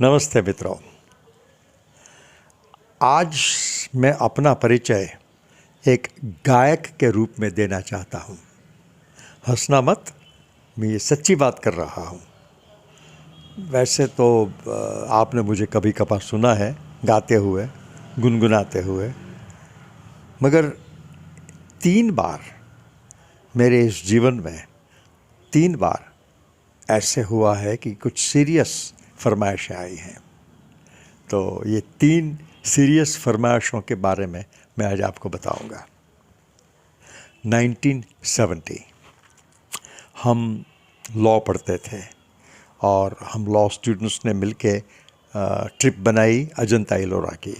नमस्ते मित्रों। आज मैं अपना परिचय एक गायक के रूप में देना चाहता हूँ। हंसना मत, मैं ये सच्ची बात कर रहा हूँ। वैसे तो आपने मुझे कभी कभार सुना है गाते हुए, गुनगुनाते हुए, मगर 3 बार मेरे इस जीवन में 3 बार ऐसे हुआ है कि कुछ सीरियस फरमाइशें आई हैं। तो ये 3 सीरियस फरमाइशों के बारे में मैं आज आपको बताऊंगा। 1970 हम लॉ पढ़ते थे और हम लॉ स्टूडेंट्स ने मिलके ट्रिप बनाई अजंता एलोरा की।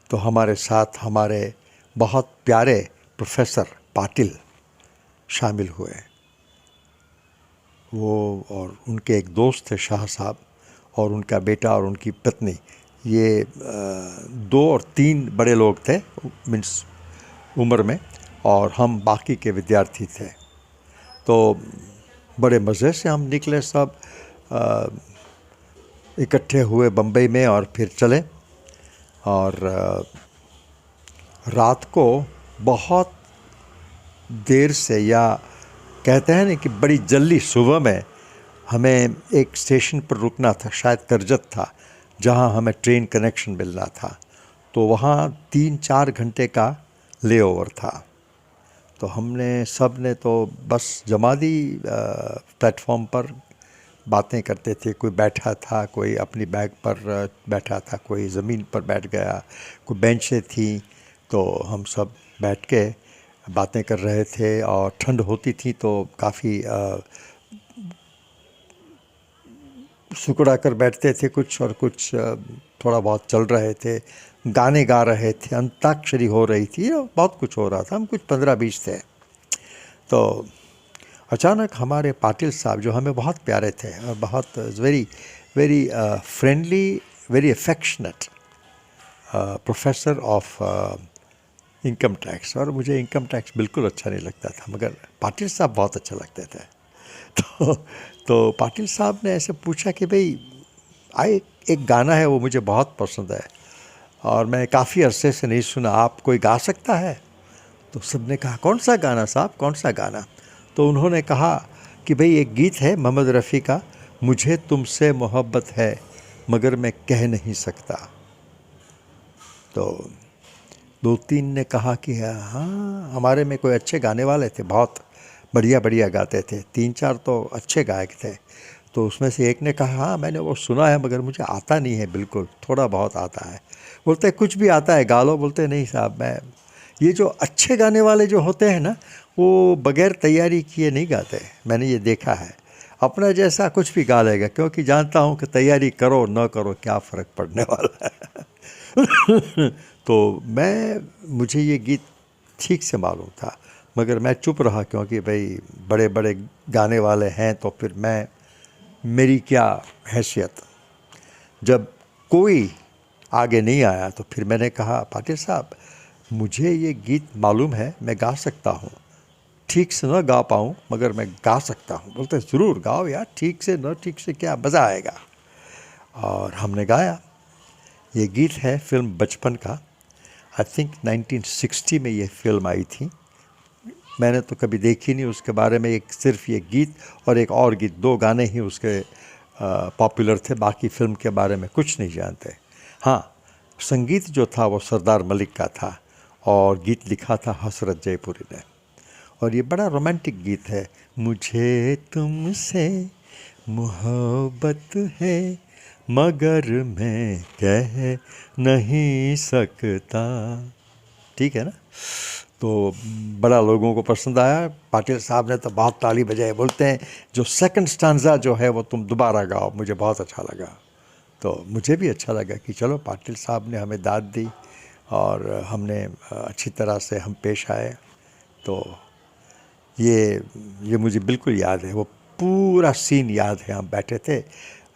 तो हमारे साथ हमारे बहुत प्यारे प्रोफेसर पाटिल शामिल हुए। वो और उनके एक दोस्त थे शाह साहब, और उनका बेटा और उनकी पत्नी। ये 2 और 3 बड़े लोग थे मीन्स उम्र में, और हम बाकी के विद्यार्थी थे। तो बड़े मज़े से हम निकले, सब इकट्ठे हुए बम्बई में और फिर चले। और रात को बहुत देर से, या कहते हैं ना कि बड़ी जल्दी सुबह में, हमें एक स्टेशन पर रुकना था, शायद करजत था, जहां हमें ट्रेन कनेक्शन मिलना था। तो वहाँ 3-4 घंटे का लेओवर था। तो हमने सब ने तो बस जमा दी प्लेटफॉर्म पर। बातें करते थे, कोई बैठा था, कोई अपनी बैग पर बैठा था, कोई ज़मीन पर बैठ गया, कोई बेंचें थी। तो हम सब बैठ के बातें कर रहे थे। और ठंड होती थी तो काफ़ी सिकुड़ा कर बैठते थे कुछ, और कुछ थोड़ा बहुत चल रहे थे, गाने गा रहे थे, अंताक्षरी हो रही थी, बहुत कुछ हो रहा था। हम कुछ 15-20 थे। तो अचानक हमारे पाटिल साहब, जो हमें बहुत प्यारे थे और बहुत very very friendly, very affectionate professor of income tax, और मुझे इनकम टैक्स बिल्कुल अच्छा नहीं लगता था, मगर पाटिल साहब बहुत अच्छा लगते थे। तो पाटिल साहब ने ऐसे पूछा कि भाई एक गाना है, वो मुझे बहुत पसंद है और मैं काफ़ी अरसे से नहीं सुना, आप कोई गा सकता है? तो सब ने कहा कौन सा गाना साहब, कौन सा गाना? तो उन्होंने कहा कि भाई एक गीत है मोहम्मद रफ़ी का, मुझे तुमसे मोहब्बत है मगर मैं कह नहीं सकता। तो 2-3 ने कहा कि हाँ, हमारे में कोई अच्छे गाने वाले थे, बहुत बढ़िया बढ़िया गाते थे, 3-4 तो अच्छे गायक थे। तो उसमें से एक ने कहा हाँ, मैंने वो सुना है मगर मुझे आता नहीं है, बिल्कुल थोड़ा बहुत आता है। बोलते कुछ भी आता है गा लो। बोलते नहीं साहब, मैं ये जो अच्छे गाने वाले जो होते हैं ना, वो बग़ैर तैयारी किए नहीं गाते। मैंने ये देखा है। अपना जैसा कुछ भी गा लेगा, क्योंकि जानता हूँ कि तैयारी करो न करो क्या फ़र्क पड़ने वाला है। तो मुझे ये गीत ठीक से मालूम था, मगर मैं चुप रहा, क्योंकि भाई बड़े बड़े गाने वाले हैं तो फिर मेरी क्या हैसियत। जब कोई आगे नहीं आया तो फिर मैंने कहा पाटिल साहब, मुझे ये गीत मालूम है, मैं गा सकता हूँ, ठीक से न गा पाऊँ मगर मैं गा सकता हूँ। बोलते ज़रूर गाओ यार, ठीक से न ठीक से क्या, मज़ा आएगा। और हमने गाया। ये गीत है फिल्म बचपन का। आई थिंक 1960 में ये फिल्म आई थी। मैंने तो कभी देखी नहीं उसके बारे में, एक सिर्फ ये गीत और एक और गीत, 2 गाने ही उसके पॉपुलर थे, बाकी फिल्म के बारे में कुछ नहीं जानते। हाँ, संगीत जो था वो सरदार मलिक का था और गीत लिखा था हसरत जयपुरी ने। और ये बड़ा रोमांटिक गीत है। मुझे तुमसे मोहब्बत है मगर मैं कह नहीं सकता। ठीक है ना? तो बड़ा लोगों को पसंद आया। पाटिल साहब ने तो बहुत ताली बजाई। बोलते हैं जो सेकंड स्टांजा जो है वो तुम दोबारा गाओ, मुझे बहुत अच्छा लगा। तो मुझे भी अच्छा लगा कि चलो पाटिल साहब ने हमें दाद दी और हमने अच्छी तरह से हम पेश आए। तो ये मुझे बिल्कुल याद है, वो पूरा सीन याद है। हम बैठे थे,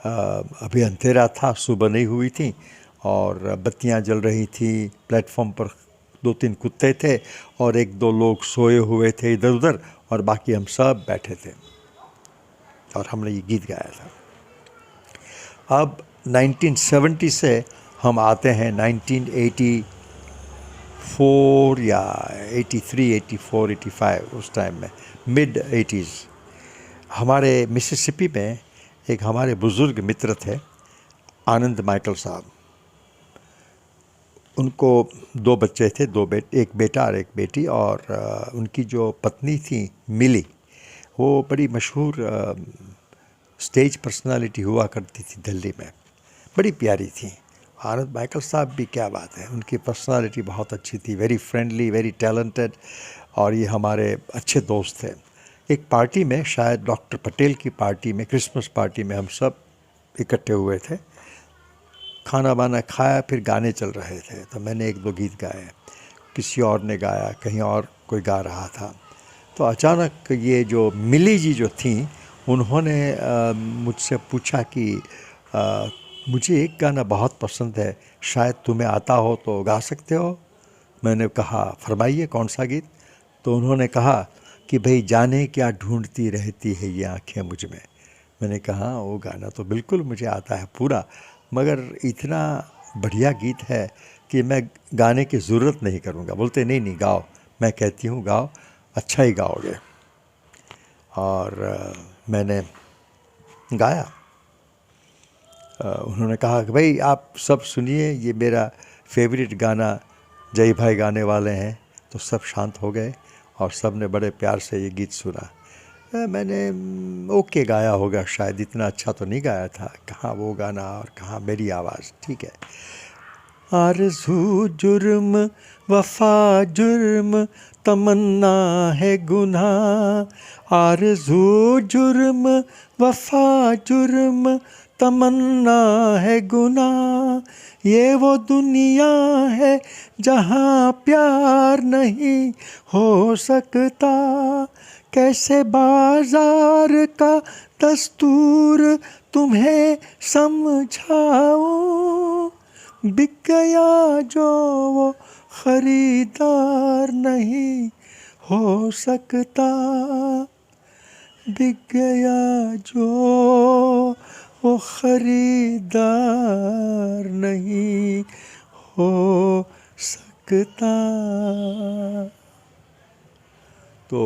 अभी अंधेरा था, सुबह नहीं हुई थी और बत्तियां जल रही थी। प्लेटफॉर्म पर 2-3 कुत्ते थे और 1-2 लोग सोए हुए थे इधर उधर, और बाकी हम सब बैठे थे और हमने ये गीत गाया था। अब 1970 से हम आते हैं 1984 या 83, 84, 85 उस टाइम में, मिड 80s। हमारे मिसिसिपी में एक हमारे बुज़ुर्ग मित्र थे, आनंद माइकल साहब। उनको 2 बच्चे थे, एक बेटा और एक बेटी, और उनकी जो पत्नी थी मिली, वो बड़ी मशहूर स्टेज पर्सनालिटी हुआ करती थी दिल्ली में, बड़ी प्यारी थी। आनंद माइकल साहब भी क्या बात है, उनकी पर्सनालिटी बहुत अच्छी थी, वेरी फ्रेंडली, वेरी टैलेंटेड, और ये हमारे अच्छे दोस्त थे। एक पार्टी में, शायद डॉक्टर पटेल की पार्टी में, क्रिसमस पार्टी में हम सब इकट्ठे हुए थे, खाना वाना खाया, फिर गाने चल रहे थे, तो मैंने 1-2 गीत गाए, किसी और ने गाया, कहीं और कोई गा रहा था। तो अचानक ये जो मिली जी जो थी, उन्होंने मुझसे पूछा कि मुझे एक गाना बहुत पसंद है, शायद तुम्हें आता हो तो गा सकते हो। मैंने कहा फरमाइए कौन सा गीत। तो उन्होंने कहा कि भाई जाने क्या ढूंढती रहती है ये आँखें मुझ में। मैंने कहा वो गाना तो बिल्कुल मुझे आता है पूरा, मगर इतना बढ़िया गीत है कि मैं गाने की ज़रूरत नहीं करूँगा। बोलते नहीं नहीं गाओ, मैं कहती हूँ गाओ, अच्छा ही गाओगे। और मैंने गाया। उन्होंने कहा कि भाई आप सब सुनिए, ये मेरा फेवरेट गाना जय भाई गाने वाले हैं। तो सब शांत हो गए और सब ने बड़े प्यार से ये गीत सुना। मैंने ओके गाया होगा, शायद इतना अच्छा तो नहीं गाया था, कहाँ वो गाना और कहाँ मेरी आवाज़। ठीक है। आरज़ू जुर्म वफ़ा जुर्म तमन्ना है गुनाह, आरज़ू जुर्म वफ़ा जुर्म तमन्ना है गुनाह, ये वो दुनिया है जहाँ प्यार नहीं हो सकता, कैसे बाजार का दस्तूर तुम्हें समझाऊं, बिक गया जो वो खरीदार नहीं हो सकता, बिक गया जो वो खरीदार नहीं हो सकता। तो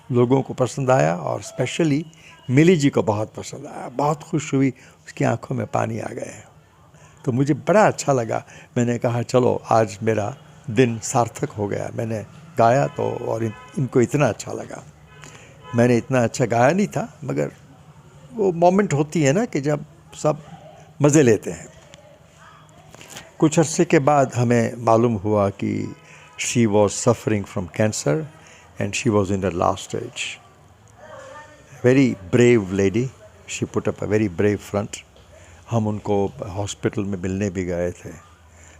लोगों को पसंद आया और स्पेशली मिली जी को बहुत पसंद आया, बहुत खुश हुई, उसकी आंखों में पानी आ गए। तो मुझे बड़ा अच्छा लगा। मैंने कहा चलो आज मेरा दिन सार्थक हो गया, मैंने गाया तो, और इनको इतना अच्छा लगा। मैंने इतना अच्छा गाया नहीं था, मगर वो मोमेंट होती है ना कि जब सब मज़े लेते हैं। कुछ अरसे के बाद हमें मालूम हुआ कि she was suffering from cancer and she was in the last stage. Very brave lady, she put up a very brave front. हम उनको हॉस्पिटल में मिलने भी गए थे,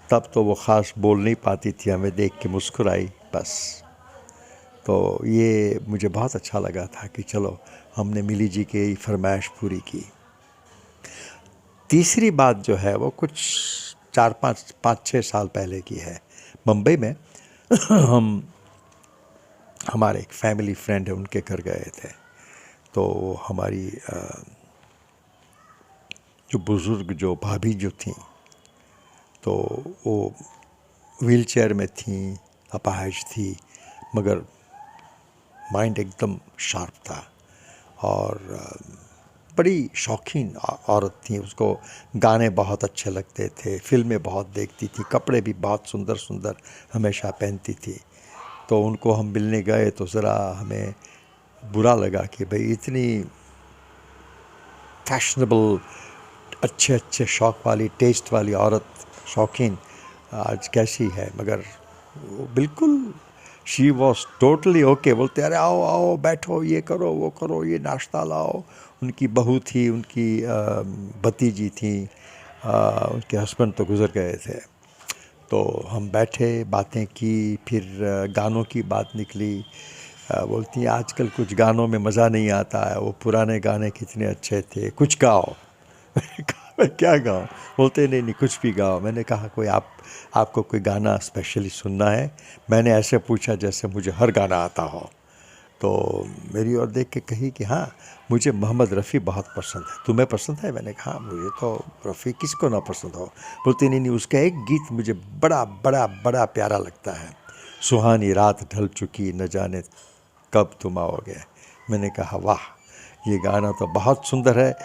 तब तो वो ख़ास बोल नहीं पाती थी, हमें देख के मुस्कुराई बस। तो ये मुझे बहुत अच्छा लगा था कि चलो हमने मिली जी की फरमाइश पूरी की। तीसरी बात जो है वो कुछ 5-6 साल पहले की है। मुंबई में हमारे एक फैमिली फ्रेंड है, उनके घर गए थे। तो हमारी जो बुज़ुर्ग जो भाभी जो थी, तो वो व्हीलचेयर में थी, अपाहिज थी, मगर माइंड एकदम शार्प था और बड़ी शौकीन औरत थी। उसको गाने बहुत अच्छे लगते थे, फिल्में बहुत देखती थी, कपड़े भी बहुत सुंदर सुंदर हमेशा पहनती थी। तो उनको हम मिलने गए तो ज़रा हमें बुरा लगा कि भाई इतनी फैशनेबल, अच्छे अच्छे शौक़ वाली, टेस्ट वाली औरत, शौकीन, आज कैसी है। मगर वो बिल्कुल शी वॉज टोटली ओके। बोलते अरे आओ आओ बैठो, ये करो वो करो, ये नाश्ता लाओ। उनकी बहू थी, उनकी भतीजी थी, उनके हस्बैंड तो गुज़र गए थे। तो हम बैठे, बातें की, फिर गानों की बात निकली। बोलती हैं आजकल कुछ गानों में मज़ा नहीं आता है, वो पुराने गाने कितने अच्छे थे, कुछ गाओ। मैंने कहा मैं क्या गाऊँ? बोलते नहीं नहीं कुछ भी गाओ। मैंने कहा कोई आपको कोई गाना स्पेशली सुनना है? मैंने ऐसे पूछा जैसे मुझे हर गाना आता हो। तो मेरी ओर देख के कही कि हाँ, मुझे मोहम्मद रफ़ी बहुत पसंद है, तुम्हें पसंद है? मैंने कहा हाँ, मुझे तो रफ़ी किसको ना पसंद हो। बोलती नहीं नहीं, उसका एक गीत मुझे बड़ा बड़ा बड़ा प्यारा लगता है, सुहानी रात ढल चुकी न जाने कब तुम आओगे। मैंने कहा वाह, ये गाना तो बहुत सुंदर है,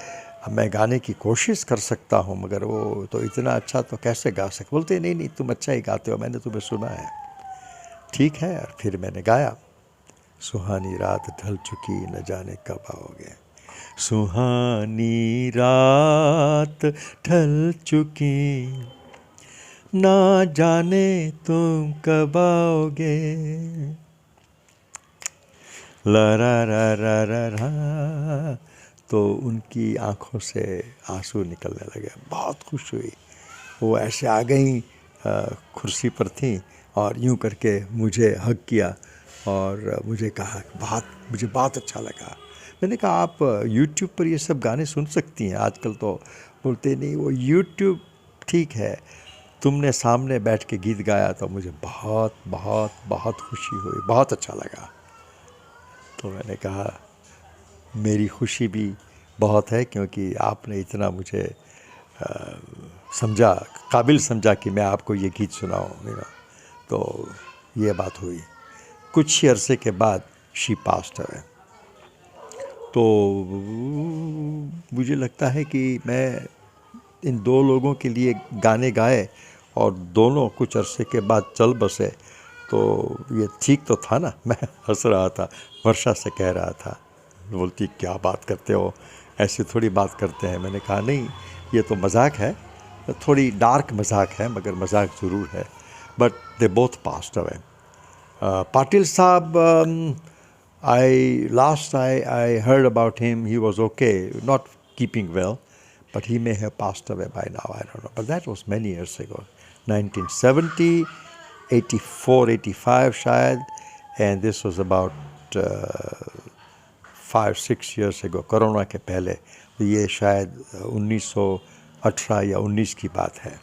मैं गाने की कोशिश कर सकता हूँ मगर वो तो इतना अच्छा तो कैसे गा सकते। बोलते नहीं नहीं, तुम अच्छा ही गाते हो, मैंने तुम्हें सुना है। ठीक है, और फिर मैंने गाया, सुहानी रात ढल चुकी न जाने कब आओगे, सुहानी रात ढल चुकी ना जाने तुम कब आओगे, ला रा रा रा रा रा। तो उनकी आंखों से आंसू निकलने लगे, बहुत खुश हुई। वो ऐसे आ गई, कुर्सी पर थी और यूं करके मुझे हग किया और मुझे कहा मुझे बहुत अच्छा लगा। मैंने कहा आप यूट्यूब पर ये सब गाने सुन सकती हैं आजकल तो। बोलते नहीं, वो यूट्यूब ठीक है, तुमने सामने बैठ के गीत गाया तो मुझे बहुत बहुत बहुत खुशी हुई, बहुत अच्छा लगा। तो मैंने कहा मेरी खुशी भी बहुत है क्योंकि आपने इतना मुझे समझा, काबिल समझा कि मैं आपको ये गीत सुनाऊँ। तो ये बात हुई। कुछ ही अरसे के बाद शी पास्ड अवे। तो मुझे लगता है कि मैं इन दो लोगों के लिए गाने गाए और दोनों कुछ अरसे के बाद चल बसे, तो ये ठीक तो था ना। मैं हंस रहा था, वर्षा से कह रहा था। बोलती क्या बात करते हो, ऐसे थोड़ी बात करते हैं। मैंने कहा नहीं, ये तो मजाक है, थोड़ी डार्क मजाक है मगर मजाक ज़रूर है। But they both passed away. Patil साहब, I heard about him. He was okay, not keeping well, but he may have passed away by now. I don't know. But that was many years ago, 1970, 84, 85 शायद, and this was about 5-6 years ago, corona के पहले। तो ये शायद 1918 या 19 की बात है।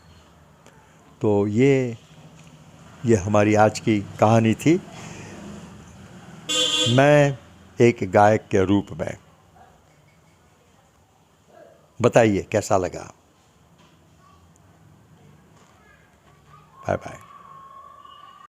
तो ये हमारी आज की कहानी थी, मैं एक गायक के रूप में। बताइए कैसा लगा। Bye bye.